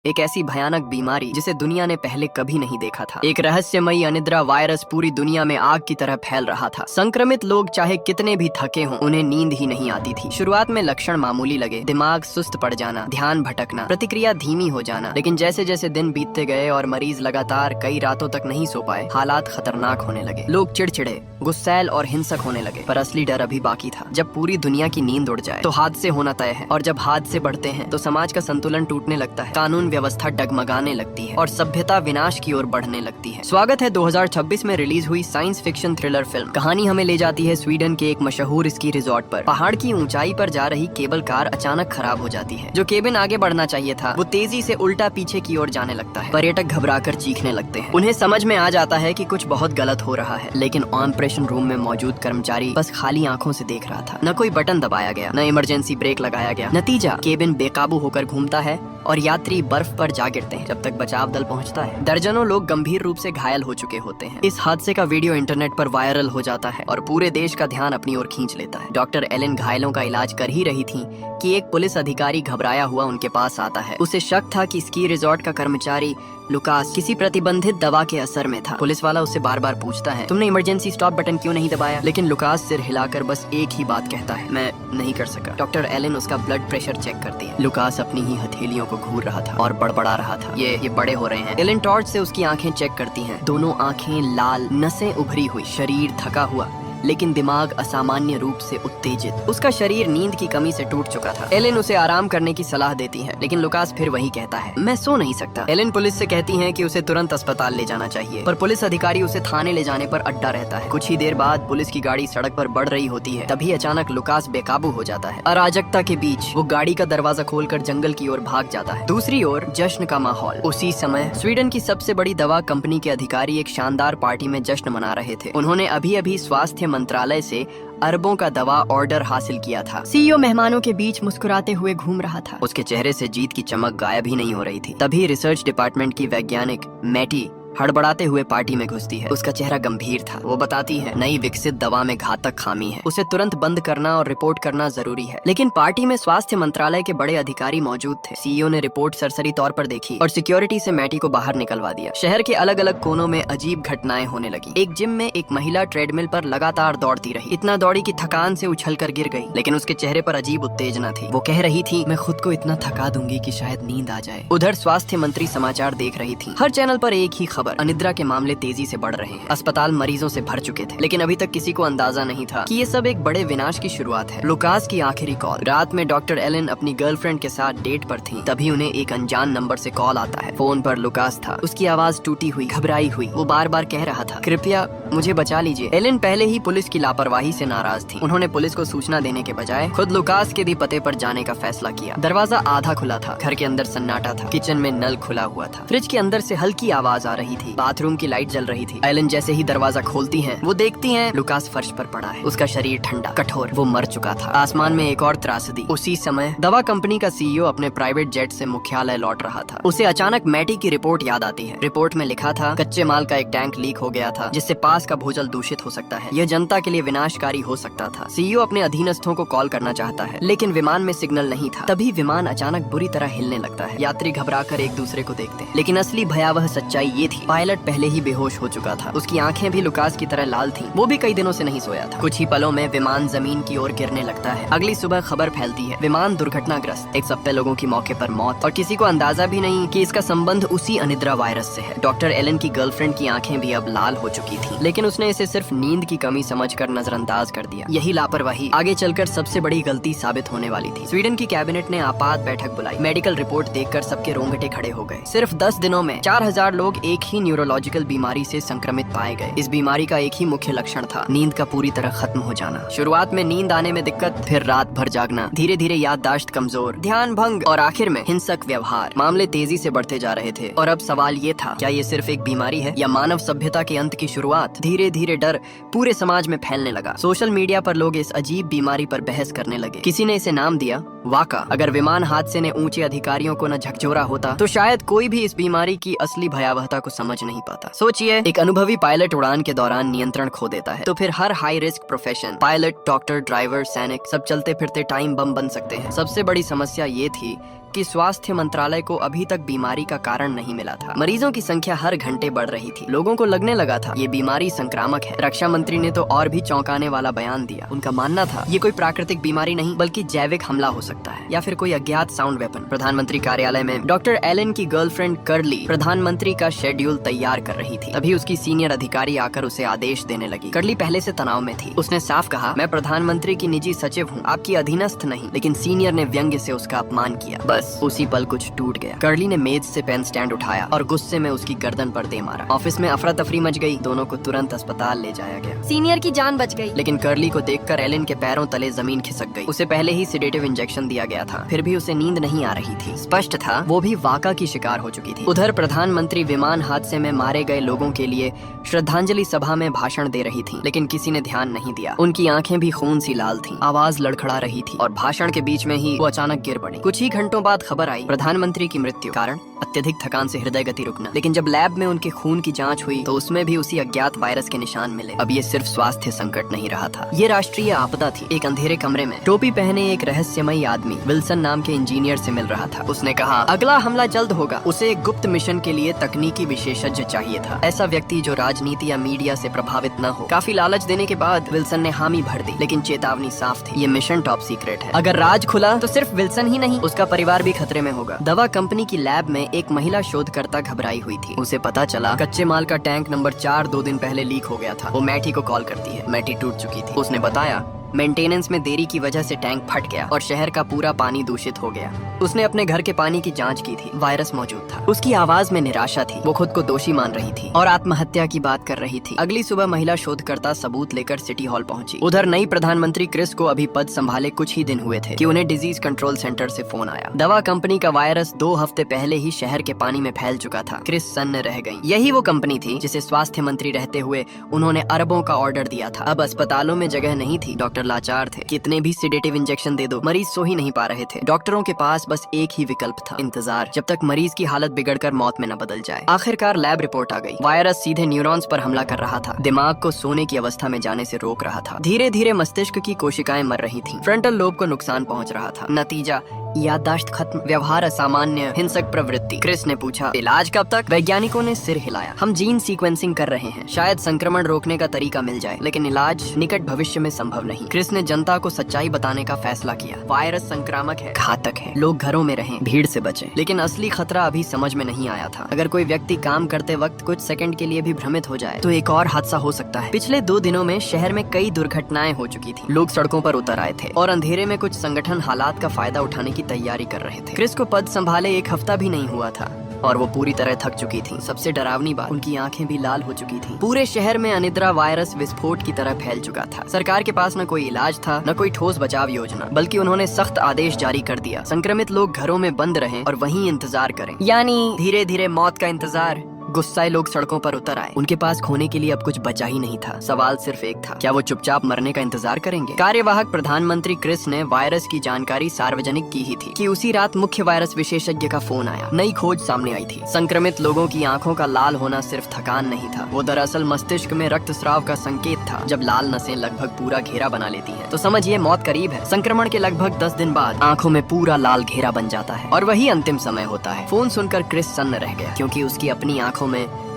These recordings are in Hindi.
एक ऐसी भयानक बीमारी जिसे दुनिया ने पहले कभी नहीं देखा था। एक रहस्यमयी अनिद्रा वायरस पूरी दुनिया में आग की तरह फैल रहा था। संक्रमित लोग चाहे कितने भी थके हों, उन्हें नींद ही नहीं आती थी। शुरुआत में लक्षण मामूली लगे, दिमाग सुस्त पड़ जाना, ध्यान भटकना, प्रतिक्रिया धीमी हो जाना। लेकिन जैसे जैसे दिन बीतते गए और मरीज लगातार कई रातों तक नहीं सो पाए, हालात खतरनाक होने लगे। लोग चिड़चिड़े, गुस्सैल और हिंसक होने लगे। पर असली डर अभी बाकी था। जब पूरी दुनिया की नींद उड़ जाए तो हादसे होना तय है, और जब हादसे बढ़ते हैं तो समाज का संतुलन टूटने लगता है, कानून व्यवस्था डगमगाने लगती है और सभ्यता विनाश की ओर बढ़ने लगती है। स्वागत है 2026 में रिलीज हुई साइंस फिक्शन थ्रिलर फिल्म। कहानी हमें ले जाती है स्वीडन के एक मशहूर स्की रिजॉर्ट पर। पहाड़ की ऊंचाई पर जा रही केबल कार अचानक खराब हो जाती है। जो केबिन आगे बढ़ना चाहिए था वो तेजी से उल्टा पीछे की ओर जाने लगता है। पर्यटक घबराकर चीखने लगते हैं। उन्हें समझ में आ जाता है कि कुछ बहुत गलत हो रहा है, लेकिन ऑपरेशन रूम में मौजूद कर्मचारी बस खाली आंखों से देख रहा था। न कोई बटन दबाया गया, न इमरजेंसी ब्रेक लगाया गया। नतीजा, केबिन बेकाबू होकर घूमता है और यात्री बर्फ पर जा गिरते हैं। जब तक बचाव दल पहुंचता है, दर्जनों लोग गंभीर रूप से घायल हो चुके होते हैं। इस हादसे का वीडियो इंटरनेट पर वायरल हो जाता है और पूरे देश का ध्यान अपनी ओर खींच लेता है। डॉक्टर एलेन घायलों का इलाज कर ही रही थी कि एक पुलिस अधिकारी घबराया हुआ उनके पास आता है। उसे शक था कि स्की रिजॉर्ट का कर्मचारी लुकास किसी प्रतिबंधित दवा के असर में था। पुलिस वाला उससे बार बार पूछता है, तुमने इमरजेंसी स्टॉप बटन क्यों नहीं दबाया? लेकिन लुकास सिर हिलाकर बस एक ही बात कहता है, मैं नहीं कर सका। डॉक्टर एलेन उसका ब्लड प्रेशर चेक करती है। लुकास अपनी ही हथेलियों को घूर रहा था और बड़बड़ा रहा था, ये बड़े हो रहे हैं। एलेन टॉर्च से उसकी आंखें चेक करती हैं। दोनों आंखें लाल, नसें उभरी हुई, शरीर थका हुआ, लेकिन दिमाग असामान्य रूप से उत्तेजित। उसका शरीर नींद की कमी से टूट चुका था। एलेन उसे आराम करने की सलाह देती है, लेकिन लुकास फिर वही कहता है, मैं सो नहीं सकता। एलेन पुलिस से कहती है कि उसे तुरंत अस्पताल ले जाना चाहिए, पर पुलिस अधिकारी उसे थाने ले जाने पर अड्डा रहता है। कुछ ही देर बाद पुलिस की गाड़ी सड़क पर बढ़ रही होती है। तभी अचानक लुकास बेकाबू हो जाता है। अराजकता के बीच वो गाड़ी का दरवाजा खोलकर जंगल की ओर भाग जाता है। दूसरी ओर जश्न का माहौल। उसी समय स्वीडन की सबसे बड़ी दवा कंपनी के अधिकारी एक शानदार पार्टी में जश्न मना रहे थे। उन्होंने अभी अभी स्वास्थ्य मंत्रालय से अरबों का दवा ऑर्डर हासिल किया था। सीईओ मेहमानों के बीच मुस्कुराते हुए घूम रहा था। उसके चेहरे से जीत की चमक गायब ही नहीं हो रही थी। तभी रिसर्च डिपार्टमेंट की वैज्ञानिक मैटी हड़बड़ाते हुए पार्टी में घुसती है। उसका चेहरा गंभीर था। वो बताती है, नई विकसित दवा में घातक खामी है, उसे तुरंत बंद करना और रिपोर्ट करना जरूरी है। लेकिन पार्टी में स्वास्थ्य मंत्रालय के बड़े अधिकारी मौजूद थे। सीईओ ने रिपोर्ट सरसरी तौर पर देखी और सिक्योरिटी से मैटी को बाहर निकलवा दिया। शहर के अलग अलग कोनों में अजीब घटनाएं होने लगी। एक जिम में एक महिला ट्रेडमिल पर लगातार दौड़ती रही। इतना दौड़ी कि थकान से उछलकर गिर गई, लेकिन उसके चेहरे पर अजीब उत्तेजना थी। वो कह रही थी, मैं खुद को इतना थका दूंगी कि शायद नींद आ जाए। उधर स्वास्थ्य मंत्री समाचार देख रही थी। हर चैनल पर एक ही खबर, अनिद्रा के मामले तेजी से बढ़ रहे हैं। अस्पताल मरीजों से भर चुके थे, लेकिन अभी तक किसी को अंदाजा नहीं था कि ये सब एक बड़े विनाश की शुरुआत है। लुकास की आखिरी कॉल। रात में डॉक्टर एलेन अपनी गर्लफ्रेंड के साथ डेट पर थी। तभी उन्हें एक अनजान नंबर से कॉल आता है। फोन पर लुकास था। उसकी आवाज टूटी हुई, घबराई हुई। वो बार बार कह रहा था, कृपया मुझे बचा लीजिए। एलेन पहले ही पुलिस की लापरवाही से नाराज थी। उन्होंने पुलिस को सूचना देने के बजाय खुद लुकास के भी पते पर जाने का फैसला किया। दरवाजा आधा खुला था। घर के अंदर सन्नाटा था। किचन में नल खुला हुआ था। फ्रिज के अंदर से हल्की आवाज आ रही थी। बाथरूम की लाइट जल रही थी। एलेन जैसे ही दरवाजा खोलती हैं, वो देखती हैं लुकास फर्श पर पड़ा है। उसका शरीर ठंडा, कठोर, वो मर चुका था। आसमान में एक और त्रासदी। उसी समय दवा कंपनी का सीईओ अपने प्राइवेट जेट से मुख्यालय लौट रहा था। उसे अचानक मैटी की रिपोर्ट याद आती है। रिपोर्ट में लिखा था, कच्चे माल का एक टैंक लीक हो गया था, जिससे पास का भूजल दूषित हो सकता है। यह जनता के लिए विनाशकारी हो सकता था। सीईओ अपने अधीनस्थों को कॉल करना चाहता है, लेकिन विमान में सिग्नल नहीं था। तभी विमान अचानक बुरी तरह हिलने लगता है। यात्री घबराकर एक दूसरे को देखते हैं, लेकिन असली भयावह सच्चाई ये थी, पायलट पहले ही बेहोश हो चुका था। उसकी आंखें भी लुकास की तरह लाल थीं। वो भी कई दिनों से नहीं सोया था। कुछ ही पलों में विमान जमीन की ओर गिरने लगता है। अगली सुबह खबर फैलती है, विमान दुर्घटनाग्रस्त। 170 लोगों की मौके पर मौत, और किसी को अंदाजा भी नहीं कि इसका संबंध उसी अनिद्रा वायरस से है। डॉक्टर एलेन की गर्लफ्रेंड की आंखें भी अब लाल हो चुकी थीं, लेकिन उसने इसे सिर्फ नींद की कमी समझकर नजरअंदाज कर दिया। यही लापरवाही आगे चलकर सबसे बड़ी गलती साबित होने वाली थी। स्वीडन की कैबिनेट ने आपात बैठक बुलाई। मेडिकल रिपोर्ट देखकर सबके रोंगटे खड़े हो गए। सिर्फ 10 दिनों में 4000 लोग एक ही न्यूरोलॉजिकल बीमारी से संक्रमित पाए गए। इस बीमारी का एक ही मुख्य लक्षण था, नींद का पूरी तरह खत्म हो जाना। शुरुआत में नींद आने में दिक्कत, फिर रात भर जागना, धीरे धीरे याददाश्त कमजोर, ध्यान भंग और आखिर में हिंसक व्यवहार। मामले तेजी से बढ़ते जा रहे थे और अब सवाल ये था, क्या ये सिर्फ एक बीमारी है या मानव सभ्यता के अंत की शुरुआत? धीरे धीरे डर पूरे समाज में फैलने लगा। सोशल मीडिया पर लोग इस अजीब बीमारी पर बहस करने लगे। किसी ने इसे नाम दिया वाका। अगर विमान हादसे ने ऊंचे अधिकारियों को न झकझोरा होता तो शायद कोई भी इस बीमारी की असली भयावहता को समझ नहीं पाता। सोचिए, एक अनुभवी पायलट उड़ान के दौरान नियंत्रण खो देता है, तो फिर हर high risk profession, pilot, doctor, driver, सैनिक, सब चलते फिरते टाइम बम बन सकते हैं। सबसे बड़ी समस्या ये थी जबकि स्वास्थ्य मंत्रालय को अभी तक बीमारी का कारण नहीं मिला था। मरीजों की संख्या हर घंटे बढ़ रही थी। लोगों को लगने लगा था ये बीमारी संक्रामक है। रक्षा मंत्री ने तो और भी चौंकाने वाला बयान दिया। उनका मानना था ये कोई प्राकृतिक बीमारी नहीं बल्कि जैविक हमला हो सकता है या फिर कोई अज्ञात साउंड वेपन। प्रधानमंत्री कार्यालय में डॉक्टर एलन की गर्लफ्रेंड कर्ली प्रधानमंत्री का शेड्यूल तैयार कर रही थी। तभी उसकी सीनियर अधिकारी आकर उसे आदेश देने लगी। कर्ली पहले से तनाव में थी। उसने साफ कहा, मैं प्रधानमंत्री की निजी सचिव हूँ, आपकी अधीनस्थ नहीं। लेकिन सीनियर ने व्यंग्य से उसका अपमान किया। बस उसी पल कुछ टूट गया। कर्ली ने मेज से पेन स्टैंड उठाया और गुस्से में उसकी गर्दन पर दे मारा। ऑफिस में अफरा तफरी मच गई। दोनों को तुरंत अस्पताल ले जाया गया। सीनियर की जान बच गई। लेकिन कर्ली को देखकर एलन के पैरों तले जमीन खिसक गई। उसे पहले ही सिडेटिव इंजेक्शन दिया गया था, फिर भी उसे नींद नहीं आ रही थी। स्पष्ट था वो भी वाका की शिकार हो चुकी थी। उधर प्रधानमंत्री विमान हादसे में मारे गए लोगों के लिए श्रद्धांजलि सभा में भाषण दे रही थी, लेकिन किसी ने ध्यान नहीं दिया। उनकी आंखें भी खून सी लाल थीं, आवाज लड़खड़ा रही थी और भाषण के बीच में ही वो अचानक गिर पड़ी। कुछ ही घंटों बाद खबर आई प्रधानमंत्री की मृत्यु, कारण अत्यधिक थकान से हृदय गति रुकना। लेकिन जब लैब में उनके खून की जांच हुई तो उसमें भी उसी अज्ञात वायरस के निशान मिले। अब ये सिर्फ स्वास्थ्य संकट नहीं रहा था, ये राष्ट्रीय आपदा थी। एक अंधेरे कमरे में टोपी पहने एक रहस्यमयी आदमी विल्सन नाम के इंजीनियर से मिल रहा था। उसने कहा अगला हमला जल्द होगा। उसे एक गुप्त मिशन के लिए तकनीकी विशेषज्ञ चाहिए था, ऐसा व्यक्ति जो राजनीति या मीडिया से प्रभावित न हो। काफी लालच देने के बाद विल्सन ने हामी भर दी, लेकिन चेतावनी साफ थी, ये मिशन टॉप सीक्रेट है। अगर राज खुला तो सिर्फ विल्सन ही नहीं, उसका परिवार भी खतरे में होगा। दवा कंपनी की लैब में एक महिला शोधकर्ता घबराई हुई थी। उसे पता चला कच्चे माल का टैंक नंबर 4 2 दिन पहले लीक हो गया था। वो मैटी को कॉल करती है। मैटी टूट चुकी थी। उसने बताया मेंटेनेंस में देरी की वजह से टैंक फट गया और शहर का पूरा पानी दूषित हो गया। उसने अपने घर के पानी की जांच की थी, वायरस मौजूद था। उसकी आवाज में निराशा थी। वो खुद को दोषी मान रही थी और आत्महत्या की बात कर रही थी। अगली सुबह महिला शोधकर्ता सबूत लेकर सिटी हॉल पहुंची। उधर नई प्रधानमंत्री क्रिस को अभी पद संभाले कुछ ही दिन हुए थे कि उन्हें डिजीज कंट्रोल सेंटर से फोन आया। दवा कंपनी का वायरस 2 हफ्ते पहले ही शहर के पानी में फैल चुका था। क्रिस सन्न रह गई। यही वो कंपनी थी जिसे स्वास्थ्य मंत्री रहते हुए उन्होंने अरबों का ऑर्डर दिया था। अब अस्पतालों में जगह नहीं थी, डॉक्टर लाचार थे। कितने भी सिडेटिव इंजेक्शन दे दो, मरीज सो ही नहीं पा रहे थे। डॉक्टरों के पास बस एक ही विकल्प था, इंतजार, जब तक मरीज की हालत बिगड़कर मौत में न बदल जाए। आखिरकार लैब रिपोर्ट आ गई। वायरस सीधे न्यूरॉन्स पर हमला कर रहा था, दिमाग को सोने की अवस्था में जाने से रोक रहा था। धीरे धीरे मस्तिष्क की कोशिकाएं मर रही थीं। फ्रंटल लोब को नुकसान पहुंच रहा था। नतीजा याददाश्त खत्म, व्यवहार असामान्य, हिंसक प्रवृत्ति। क्रिस ने पूछा इलाज कब तक? वैज्ञानिकों ने सिर हिलाया। हम जीन सीक्वेंसिंग कर रहे हैं, शायद संक्रमण रोकने का तरीका मिल जाए, लेकिन इलाज निकट भविष्य में संभव नहीं। क्रिस ने जनता को सच्चाई बताने का फैसला किया। वायरस संक्रामक है, घातक है, लोग घरों में रहें, भीड़ से बचें। लेकिन असली खतरा अभी समझ में नहीं आया था। अगर कोई व्यक्ति काम करते वक्त कुछ सेकंड के लिए भी भ्रमित हो जाए तो एक और हादसा हो सकता है। पिछले 2 दिनों में शहर में कई दुर्घटनाएं हो चुकी थी। लोग सड़कों पर उतर आए थे और अंधेरे में कुछ संगठन हालात का फायदा उठाने की तैयारी कर रहे थे। क्रिस को पद संभाले 1 हफ्ता भी नहीं हुआ था और वो पूरी तरह थक चुकी थी। सबसे डरावनी बात, उनकी आंखें भी लाल हो चुकी थी। पूरे शहर में अनिद्रा वायरस विस्फोट की तरह फैल चुका था। सरकार के पास न कोई इलाज था, न कोई ठोस बचाव योजना, बल्कि उन्होंने सख्त आदेश जारी कर दिया, संक्रमित लोग घरों में बंद रहें और वहीं इंतजार करें, यानी धीरे धीरे मौत का इंतजार। गुस्साए लोग सड़कों पर उतर आए। उनके पास खोने के लिए अब कुछ बचा ही नहीं था। सवाल सिर्फ एक था, क्या वो चुपचाप मरने का इंतजार करेंगे? कार्यवाहक प्रधानमंत्री क्रिस ने वायरस की जानकारी सार्वजनिक की ही थी कि उसी रात मुख्य वायरस विशेषज्ञ का फोन आया। नई खोज सामने आई थी। संक्रमित लोगों की आंखों का लाल होना सिर्फ थकान नहीं था, वो दरअसल मस्तिष्क में रक्तस्राव का संकेत था। जब लाल नसें लगभग पूरा घेरा बना लेती हैं, तो समझिए मौत करीब है। संक्रमण के लगभग 10 दिन बाद आंखों में पूरा लाल घेरा बन जाता है और वही अंतिम समय होता है। फोन सुनकर क्रिस सन्न रह गया, क्योंकि उसकी अपनी आंखों में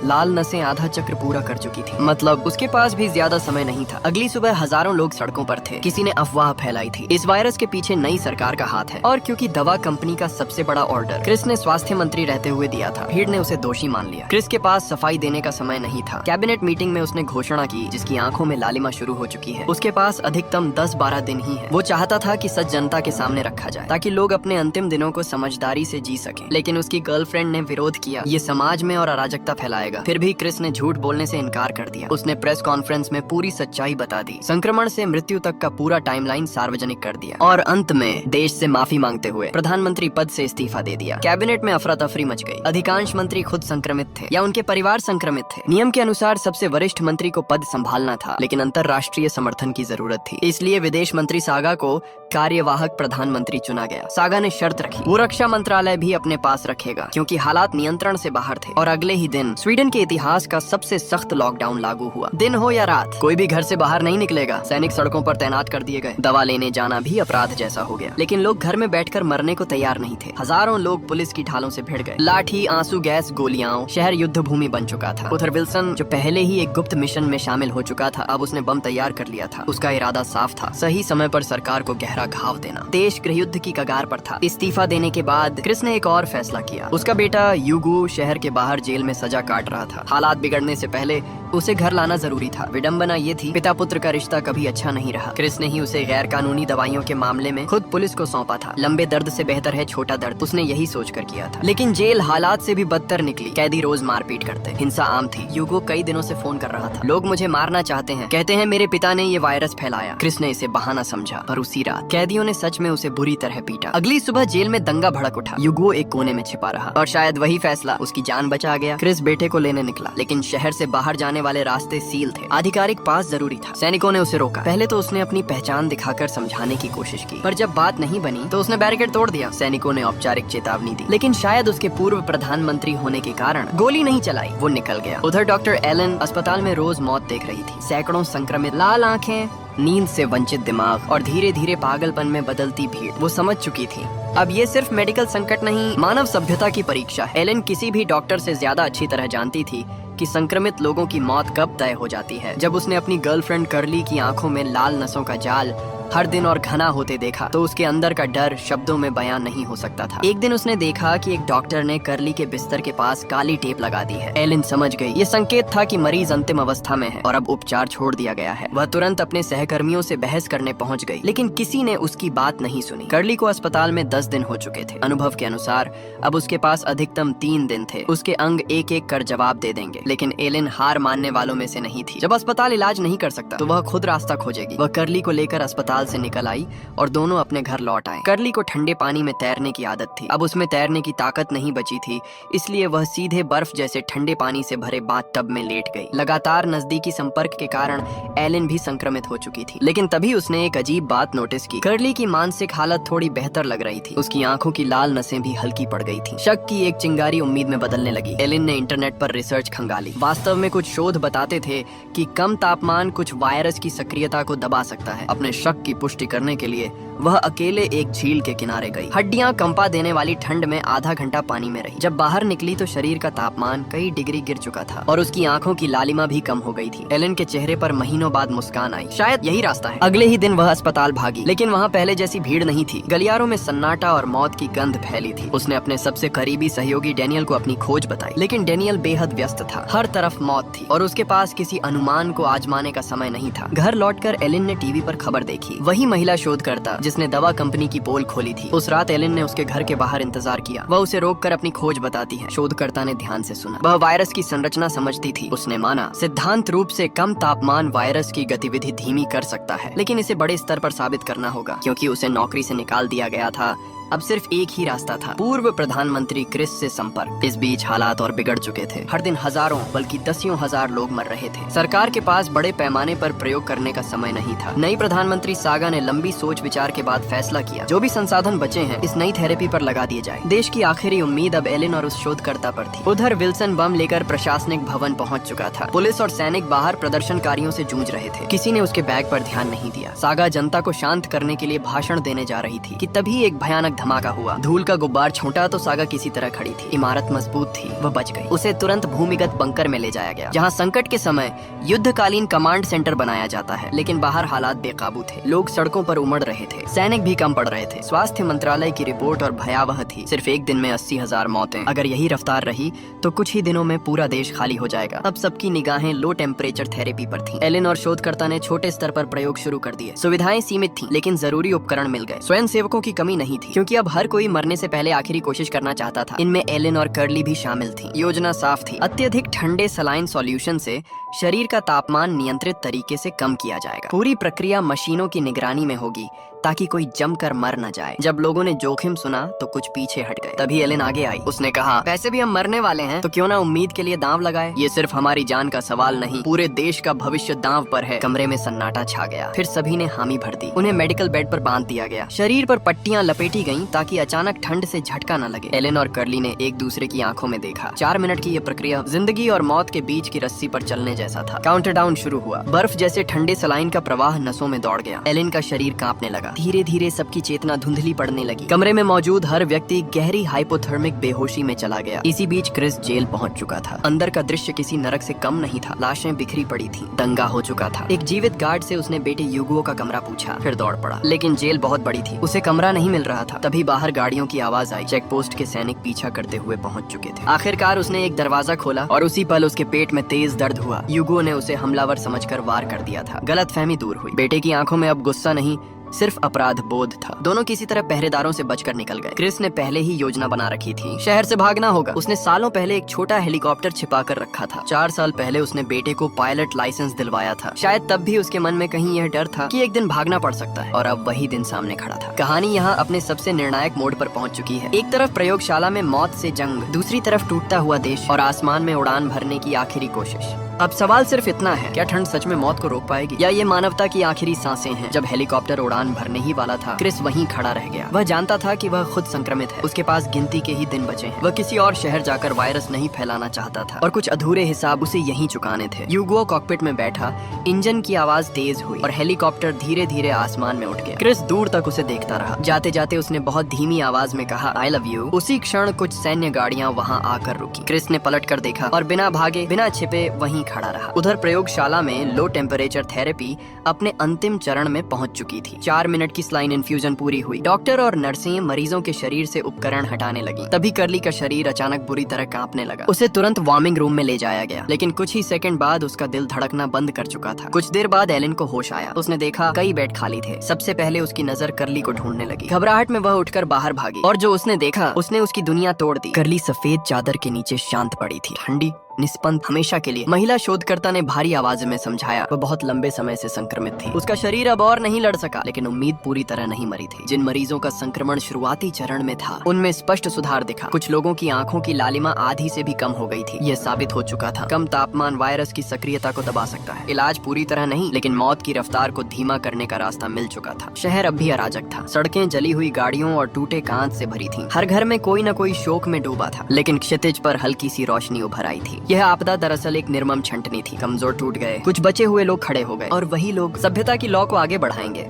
लाल नसें आधा चक्र पूरा कर चुकी थी। मतलब उसके पास भी ज्यादा समय नहीं था। अगली सुबह हजारों लोग सड़कों पर थे। किसी ने अफवाह फैलाई थी, इस वायरस के पीछे नई सरकार का हाथ है। और क्योंकि दवा कंपनी का सबसे बड़ा ऑर्डर क्रिस ने स्वास्थ्य मंत्री रहते हुए दिया था, भीड़ ने उसे दोषी मान लिया। क्रिस के पास सफाई देने का समय नहीं था। कैबिनेट मीटिंग में उसने घोषणा की, जिसकी आंखों में लालिमा शुरू हो चुकी है। उसके पास अधिकतम 10-12 दिन ही है। वो चाहता था कि सच जनता के सामने रखा जाए, ताकि लोग अपने अंतिम दिनों को समझदारी से जी सकें। लेकिन उसकी गर्लफ्रेंड ने विरोध किया, ये समाज में और अराजकता फैलाएगा। फिर भी क्रिस ने झूठ बोलने से इनकार कर दिया। उसने प्रेस कॉन्फ्रेंस में पूरी सच्चाई बता दी, संक्रमण से मृत्यु तक का पूरा टाइमलाइन सार्वजनिक कर दिया और अंत में देश से माफी मांगते हुए प्रधानमंत्री पद से इस्तीफा दे दिया। कैबिनेट में अफरा तफरी मच गई। अधिकांश मंत्री खुद संक्रमित थे या उनके परिवार संक्रमित थे। नियम के अनुसार सबसे वरिष्ठ मंत्री को पद संभालना था, लेकिन अंतर्राष्ट्रीय समर्थन की जरूरत थी। इसलिए विदेश मंत्री सागा को कार्यवाहक प्रधानमंत्री चुना गया। सागा ने शर्त रखी, वो रक्षा मंत्रालय भी अपने पास रखेगा, क्योंकि हालात नियंत्रण से बाहर थे। और अगले ही दिन स्वीडन स्वीडन के इतिहास का सबसे सख्त लॉकडाउन लागू हुआ। दिन हो या रात, कोई भी घर से बाहर नहीं निकलेगा। सैनिक सड़कों पर तैनात कर दिए गए। दवा लेने जाना भी अपराध जैसा हो गया। लेकिन लोग घर में बैठकर मरने को तैयार नहीं थे। हजारों लोग पुलिस की ढालों से भिड़ गए। लाठी, आंसू गैस, गोलियां, शहर युद्ध भूमि बन चुका था। उधर विल्सन, जो पहले ही एक गुप्त मिशन में शामिल हो चुका था, अब उसने बम तैयार कर लिया था। उसका इरादा साफ था, सही समय पर सरकार को गहरा घाव देना। देश गृहयुद्ध की कगार पर था। इस्तीफा देने के बाद क्रिस ने एक और फैसला किया। उसका बेटा यूगो शहर के बाहर जेल में सजा काट रहा था। हालात बिगड़ने से पहले उसे घर लाना जरूरी था। विडंबना ये थी, पिता पुत्र का रिश्ता कभी अच्छा नहीं रहा। क्रिस ने ही उसे गैर कानूनी दवाइयों के मामले में खुद पुलिस को सौंपा था। लंबे दर्द से बेहतर है छोटा दर्द, उसने यही सोचकर किया था। लेकिन जेल हालात से भी बदतर निकली। कैदी रोज मारपीट करते, हिंसा आम थी। यूगो कई दिनों से फोन कर रहा था। लोग मुझे मारना चाहते हैं, कहते हैं मेरे पिता ने ये वायरस फैलाया। क्रिस ने इसे बहाना समझा, पर उसी रात कैदियों ने सच में उसे बुरी तरह पीटा। अगली सुबह जेल में दंगा भड़क उठा। यूगो एक कोने में छिपा रहा और शायद वही फैसला उसकी जान बचा गया। क्रिस बेटे को लेने निकला, लेकिन शहर से बाहर जाने वाले रास्ते सील थे। आधिकारिक पास जरूरी था। सैनिकों ने उसे रोका। पहले तो उसने अपनी पहचान दिखाकर समझाने की कोशिश की, पर जब बात नहीं बनी तो उसने बैरिकेड तोड़ दिया। सैनिकों ने औपचारिक चेतावनी दी, लेकिन शायद उसके पूर्व प्रधानमंत्री होने के कारण गोली नहीं चलाई। वो निकल गया। उधर डॉक्टर एलन अस्पताल में रोज मौत देख रही थी। सैकड़ों संक्रमित, लाल आंखें, नींद से वंचित दिमाग और धीरे धीरे पागलपन में बदलती भीड़। वो समझ चुकी थी, अब ये सिर्फ मेडिकल संकट नहीं, मानव सभ्यता की परीक्षा है। एलन किसी भी डॉक्टर से ज्यादा अच्छी तरह जानती थी कि संक्रमित लोगों की मौत कब तय हो जाती है। जब उसने अपनी गर्लफ्रेंड कर्ली की आंखों में लाल नसों का जाल हर दिन और घना होते देखा, तो उसके अंदर का डर शब्दों में बयान नहीं हो सकता था। एक दिन उसने देखा कि एक डॉक्टर ने कर्ली के बिस्तर के पास काली टेप लगा दी है। एलिन समझ गई, ये संकेत था कि मरीज अंतिम अवस्था में है और अब उपचार छोड़ दिया गया है। वह तुरंत अपने सहकर्मियों से बहस करने पहुंच गई, लेकिन किसी ने उसकी बात नहीं सुनी। कर्ली को अस्पताल में 10 दिन हो चुके थे। अनुभव के अनुसार अब उसके पास अधिकतम 3 दिन थे। उसके अंग एक एक कर जवाब दे देंगे, लेकिन एलिन हार मानने वालों में से नहीं थी। जब अस्पताल इलाज नहीं कर सकता तो वह खुद रास्ता खोजेगी। वह कर्ली को लेकर अस्पताल से निकल आई और दोनों अपने घर लौट आए। कर्ली को ठंडे पानी में तैरने की आदत थी। अब उसमें तैरने की ताकत नहीं बची थी, इसलिए वह सीधे बर्फ जैसे ठंडे पानी से भरे बाथटब में लेट गई। लगातार नजदीकी संपर्क के कारण एलिन भी संक्रमित हो चुकी थी। लेकिन तभी उसने एक अजीब बात नोटिस की। कर्ली की मानसिक हालत थोड़ी बेहतर लग रही थी। उसकी आंखों की लाल नसें भी हल्की पड़ गई थी। शक की एक चिंगारी उम्मीद में बदलने लगी। एलिन ने इंटरनेट पर रिसर्च खंगाली। वास्तव में कुछ शोध बताते थे कि कम तापमान कुछ वायरस की सक्रियता को दबा सकता है। अपने शक की पुष्टि करने के लिए वह अकेले एक झील के किनारे गई। हड्डियां कंपा देने वाली ठंड में आधा घंटा पानी में रही। जब बाहर निकली तो शरीर का तापमान कई डिग्री गिर चुका था और उसकी आंखों की लालिमा भी कम हो गई थी। एलिन के चेहरे पर महीनों बाद मुस्कान आई। शायद यही रास्ता है। अगले ही दिन वह अस्पताल भागी, लेकिन वहाँ पहले जैसी भीड़ नहीं थी। गलियारों में सन्नाटा और मौत की गंध फैली थी। उसने अपने सबसे करीबी सहयोगी डेनियल को अपनी खोज बताई, लेकिन डेनियल बेहद व्यस्त था। हर तरफ मौत थी और उसके पास किसी अनुमान को आजमाने का समय नहीं था। घर लौटकर एलिन ने टीवी पर खबर देखी। वही महिला शोधकर्ता जिसने दवा कंपनी की पोल खोली थी। उस रात एलिन ने उसके घर के बाहर इंतजार किया। वह उसे रोककर अपनी खोज बताती है। शोधकर्ता ने ध्यान से सुना। वह वायरस की संरचना समझती थी। उसने माना, सिद्धांत रूप से कम तापमान वायरस की गतिविधि धीमी कर सकता है, लेकिन इसे बड़े स्तर पर साबित करना होगा। क्योंकि उसे नौकरी से निकाल दिया गया था, अब सिर्फ एक ही रास्ता था, पूर्व प्रधानमंत्री क्रिस से संपर्क। इस बीच हालात और बिगड़ चुके थे। हर दिन हजारों बल्कि दसियों हजार लोग मर रहे थे। सरकार के पास बड़े पैमाने पर प्रयोग करने का समय नहीं था। नई प्रधानमंत्री सागा ने लंबी सोच विचार के बाद फैसला किया, जो भी संसाधन बचे हैं इस नई थेरेपी पर लगा दिए जाए। देश की आखिरी उम्मीद अब एलिन और उस शोधकर्ता पर थी। उधर विल्सन बम लेकर प्रशासनिक भवन पहुंच चुका था। पुलिस और सैनिक बाहर प्रदर्शनकारियों से जूझ रहे थे। किसी ने उसके बैग पर ध्यान नहीं दिया। सागा जनता को शांत करने के लिए भाषण देने जा रही थी कि तभी एक भयानक धमाका हुआ। धूल का गुब्बार छोटा तो सागा किसी तरह खड़ी थी। इमारत मजबूत थी, वह बच गई। उसे तुरंत भूमिगत बंकर में ले जाया गया, जहां संकट के समय युद्धकालीन कमांड सेंटर बनाया जाता है। लेकिन बाहर हालात बेकाबू थे। लोग सड़कों पर उमड़ रहे थे। सैनिक भी कम पड़ रहे थे। स्वास्थ्य मंत्रालय की रिपोर्ट और भयावह थी। सिर्फ एक दिन में 80,000 मौतें। अगर यही रफ्तार रही तो कुछ ही दिनों में पूरा देश खाली हो जाएगा। अब सबकी निगाहें लो टेम्परेचर थेरेपी पर थी। एलिन और शोधकर्ता ने छोटे स्तर पर प्रयोग शुरू कर दिए। सुविधाएं सीमित थी, लेकिन जरूरी उपकरण मिल गए। स्वयं सेवकों की कमी नहीं थी, क्योंकि अब हर कोई मरने से पहले आखिरी कोशिश करना चाहता था। इनमें एलिन और कर्ली भी शामिल थी। योजना साफ थी, अत्यधिक ठंडे सलाइन सॉल्यूशन से शरीर का तापमान नियंत्रित तरीके से कम किया जाएगा। पूरी प्रक्रिया मशीनों की निगरानी में होगी। ताकि कोई जमकर मर न जाए। जब लोगों ने जोखिम सुना तो कुछ पीछे हट गए। तभी एलेन आगे आई। उसने कहा, वैसे भी हम मरने वाले हैं तो क्यों ना उम्मीद के लिए दांव लगाए। ये सिर्फ हमारी जान का सवाल नहीं, पूरे देश का भविष्य दांव पर है। कमरे में सन्नाटा छा गया। फिर सभी ने हामी भर दी। उन्हें मेडिकल बेड पर बांध दिया गया। शरीर पर पट्टियां लपेटी गईं ताकि अचानक ठंड से झटका न लगे। एलेन और कर्ली ने एक दूसरे की आंखों में देखा। 4 मिनट की यह प्रक्रिया जिंदगी और मौत के बीच की रस्सी पर चलने जैसा था। काउंटरडाउन शुरू हुआ। बर्फ जैसे ठंडे सलाइन का प्रवाह नसों में दौड़ गया। एलेन का शरीर कांपने लगा। धीरे धीरे सबकी चेतना धुंधली पड़ने लगी। कमरे में मौजूद हर व्यक्ति गहरी हाइपोथर्मिक बेहोशी में चला गया। इसी बीच क्रिस जेल पहुंच चुका था। अंदर का दृश्य किसी नरक से कम नहीं था। लाशें बिखरी पड़ी थी। दंगा हो चुका था। एक जीवित गार्ड से उसने बेटे यूगो का कमरा पूछा, फिर दौड़ पड़ा। लेकिन जेल बहुत बड़ी थी, उसे कमरा नहीं मिल रहा था। तभी बाहर गाड़ियों की आवाज आई। चेक पोस्ट के सैनिक पीछा करते हुए पहुंच चुके थे। आखिरकार उसने एक दरवाजा खोला और उसी पल उसके पेट में तेज दर्द हुआ। यूगो ने उसे हमलावर समझकर वार कर दिया था। गलतफहमी दूर हुई। बेटे की आंखों में अब गुस्सा नहीं, सिर्फ अपराध बोध था। दोनों किसी तरह पहरेदारों से बचकर निकल गए। क्रिस ने पहले ही योजना बना रखी थी। शहर से भागना होगा। उसने सालों पहले एक छोटा हेलीकॉप्टर छिपा कर रखा था। 4 साल पहले उसने बेटे को पायलट लाइसेंस दिलवाया था। शायद तब भी उसके मन में कहीं यह डर था कि एक दिन भागना पड़ सकता है, और अब वही दिन सामने खड़ा था। कहानी यहाँ अपने सबसे निर्णायक मोड़ पर पहुँच चुकी है। एक तरफ प्रयोगशाला में मौत से जंग, दूसरी तरफ टूटता हुआ देश और आसमान में उड़ान भरने की आखिरी कोशिश। अब सवाल सिर्फ इतना है, क्या ठंड सच में मौत को रोक पाएगी, या ये मानवता की आखिरी सांसें हैं। जब हेलीकॉप्टर उड़ान भरने ही वाला था, क्रिस वहीं खड़ा रह गया। वह जानता था कि वह खुद संक्रमित है। उसके पास गिनती के ही दिन बचे हैं। वह किसी और शहर जाकर वायरस नहीं फैलाना चाहता था, और कुछ अधूरे हिसाब उसे यहीं चुकाने थे। यूगो कॉकपिट में बैठा। इंजन की आवाज तेज हुई और हेलीकॉप्टर धीरे धीरे आसमान में उठ गया। क्रिस दूर तक उसे देखता रहा। जाते जाते उसने बहुत धीमी आवाज में कहा, आई लव यू। उसी क्षण कुछ सैन्य गाड़ियां वहां आकर रुकी। क्रिस ने पलट कर देखा और बिना भागे बिना छिपे वहीं खड़ा रहा। उधर प्रयोगशाला में लो टेम्परेचर थेरेपी अपने अंतिम चरण में पहुंच चुकी थी। 4 मिनट की स्लाइन इन्फ्यूजन पूरी हुई। डॉक्टर और नर्सें मरीजों के शरीर से उपकरण हटाने लगी। तभी कर्ली का शरीर अचानक बुरी तरह कांपने लगा। उसे तुरंत वार्मिंग रूम में ले जाया गया, लेकिन कुछ ही सेकंड बाद उसका दिल धड़कना बंद कर चुका था। कुछ देर बाद एलेन को होश आया। उसने देखा कई बेड खाली थे। सबसे पहले उसकी नजर कर्ली को ढूंढने लगी। घबराहट में वह उठकर बाहर भागी, और जो उसने देखा उसने उसकी दुनिया तोड़ दी। कर्ली सफेद चादर के नीचे शांत पड़ी थी, ठंडी, निष्पंद, हमेशा के लिए। महिला शोधकर्ता ने भारी आवाज में समझाया, वह बहुत लंबे समय से संक्रमित थी। उसका शरीर अब और नहीं लड़ सका, लेकिन उम्मीद पूरी तरह नहीं मरी थी। जिन मरीजों का संक्रमण शुरुआती चरण में था, उनमें स्पष्ट सुधार दिखा। कुछ लोगों की आंखों की लालिमा आधी से भी कम हो गई थी। यह साबित हो चुका था, कम तापमान वायरस की सक्रियता को दबा सकता है। इलाज पूरी तरह नहीं, लेकिन मौत की रफ्तार को धीमा करने का रास्ता मिल चुका था। शहर अब भी अराजक था। सड़कें जली हुई गाड़ियों और टूटे कांच से भरी थी। हर घर में कोई न कोई शोक में डूबा था, लेकिन क्षितिज पर हल्की सी रोशनी उभर आई थी। यह आपदा दरअसल एक निर्मम छंटनी थी। कमजोर टूट गए, कुछ बचे हुए लोग खड़े हो गए, और वही लोग सभ्यता की लौ को आगे बढ़ाएंगे।